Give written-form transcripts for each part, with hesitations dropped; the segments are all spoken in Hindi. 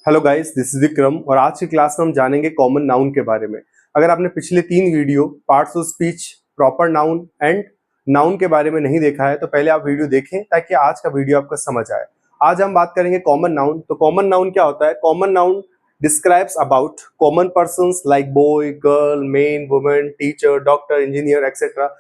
Hello guys, this is Vikram और आज की क्लास में हम जानेंगे कॉमन नाउन के बारे में। अगर आपने पिछले 3 video parts of speech, proper noun and noun के बारे में नहीं देखा है तो पहले आप वीडियो देखें ताकि आज का वीडियो आपको समझ आए। आज हम बात करेंगे कॉमन नाउन। तो कॉमन नाउन क्या होता है? Common noun describes about common persons like boy, girl, man, women, teacher, doctor, engineer etcetera.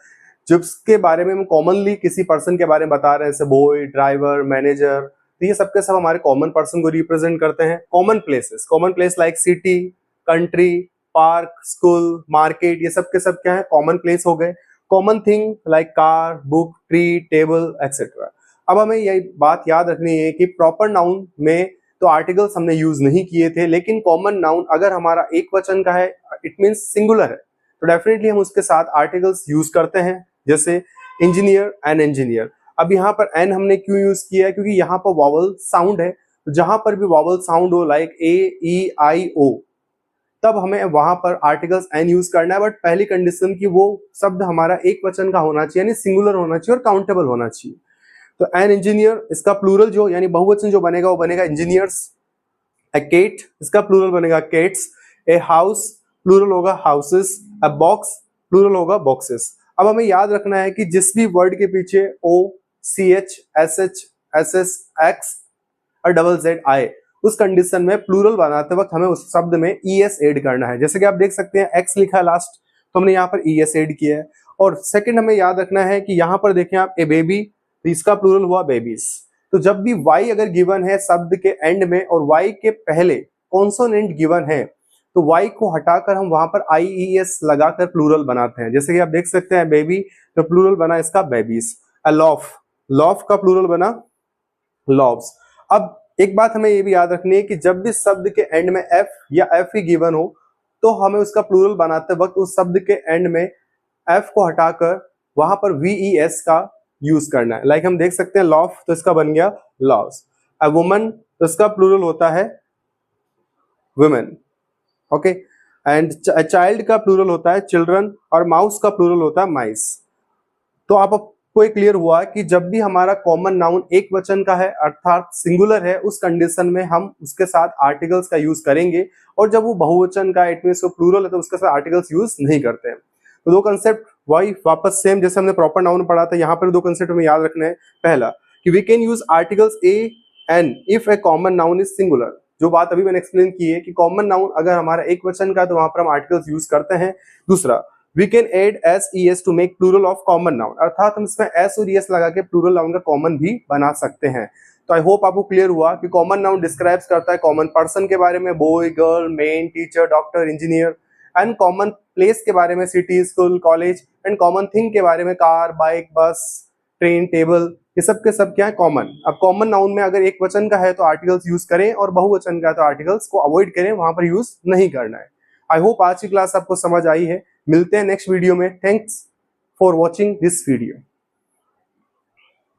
जिसके बारे में हम कॉमनली किसी पर्सन के बारे में बता रहे हैं, जैसे बॉय, ड्राइवर, मैनेजर, तो ये सब के सब हमारे कॉमन पर्सन को रिप्रेजेंट करते हैं। Common places, common place like city, country, park, school, market, ये सब के सब क्या है? कॉमन प्लेस हो गए। Common thing like car, book, tree, table etcetera. अब हमें ये बात याद रखनी है कि प्रॉपर नाउन में तो आर्टिकल्स हमने यूज नहीं किए थे, लेकिन कॉमन नाउन अगर हमारा एक वचन का है, इट मीन्स सिंगुलर है, तो डेफिनेटली हम उसके साथ आर्टिकल्स यूज करते हैं, जैसे इंजीनियर, एन इंजीनियर। अब यहाँ पर एन हमने क्यों यूज किया है? क्योंकि यहाँ पर वॉवल साउंड है, तो जहां पर भी वॉवल साउंड हो लाइक ए, ई, आई, ओ, तब हमें वहां पर आर्टिकल्स एन यूज करना है। बट पहली कंडीशन की वो शब्द हमारा एक वचन का होना चाहिए, यानी सिंगुलर होना चाहिए और काउंटेबल होना चाहिए। तो एन इंजीनियर, इसका प्लूरल जो यानी बहुवचन जो बनेगा वो बनेगा इंजीनियर्स। ए केट, इसका प्लूरल बनेगा केट्स। ए हाउस, प्लूरल होगा हाउसेस। अ बॉक्स, प्लूरल होगा बॉक्सेस। अब हमें याद रखना है कि जिस भी वर्ड के पीछे O, C H, S H, S S, X और डबल जेड आए, उस कंडीशन में प्लूरल बनाते वक्त हमें उस शब्द में ई एस एड करना है। जैसे कि आप देख सकते हैं एक्स लिखा है लास्ट, तो हमने यहाँ पर ई एस एड किया है। और सेकंड हमें याद रखना है कि यहाँ पर देखें आप, ए बेबी, तो इसका प्लूरल हुआ बेबीज। तो जब भी वाई अगर गिवन है शब्द के एंड में और वाई के पहले कॉन्सोनेंट गिवन है, तो वाई को हटाकर हम वहां पर आई ई एस लगाकर प्लूरल बनाते हैं। जैसे कि आप देख सकते हैं बेबी, तो प्लूरल बना इसका बेबीज। अ लॉफ, लॉफ का प्लूरल बना लॉव्स। अब एक बात हमें ये भी याद रखनी है कि जब भी शब्द के एंड में एफ या एफ ही गिवन हो, तो हमें उसका प्लूरल बनाते वक्त उस शब्द के एंड में एफ को हटाकर वहां पर वीईएस का यूज करना है। लाइक हम देख सकते हैं लॉफ, तो इसका बन गया लॉव्स। अ वुमन, तो इसका प्लूरल होता है वुमेन। ओके, एंड चाइल्ड का प्लूरल होता है चिल्ड्रन और माउस का प्लूरल होता है माइस। तो आपको ये क्लियर हुआ कि जब भी हमारा कॉमन नाउन एक वचन का है अर्थात सिंगुलर है, उस कंडीशन में हम उसके साथ आर्टिकल्स का यूज करेंगे, और जब वो बहुवचन का इट मींस वो प्लूरल है तो उसके साथ आर्टिकल्स यूज नहीं करते हैं। तो दो कंसेप्ट वही वापस सेम जैसे हमने प्रॉपर नाउन पढ़ा था, यहाँ पर दो कंसेप्ट हमें याद रखना है। पहला कि we can use articles a an if a common noun is singular. जो बात अभी मैंने एक्सप्लेन की है कि कॉमन नाउन अगर हमारा एक वचन का है तो वहां पर हम आर्टिकल्स यूज करते हैं। दूसरा, we can add s e s to make plural of common noun, अर्थात हम इसमें एस और एस लगा के प्लूरल नाउन का कॉमन भी बना सकते हैं। तो आई होप आपको क्लियर हुआ कि कॉमन नाउन डिस्क्राइब्स करता है कॉमन पर्सन के बारे में, boy, girl, man, teacher, doctor, engineer, and common place के बारे में city, school, college, and common thing के बारे में कार, बाइक, बस, ट्रेन, टेबल, ये सब के सब क्या है? कॉमन। अब कॉमन नाउन में अगर एक वचन का है तो आर्टिकल्स यूज करें, और बहुवचन का है तो आर्टिकल्स को अवॉइड करें, वहां पर यूज नहीं करना है। आई होप आज की क्लास आपको समझ आई है। मिलते हैं नेक्स्ट वीडियो में। Thanks for watching this video.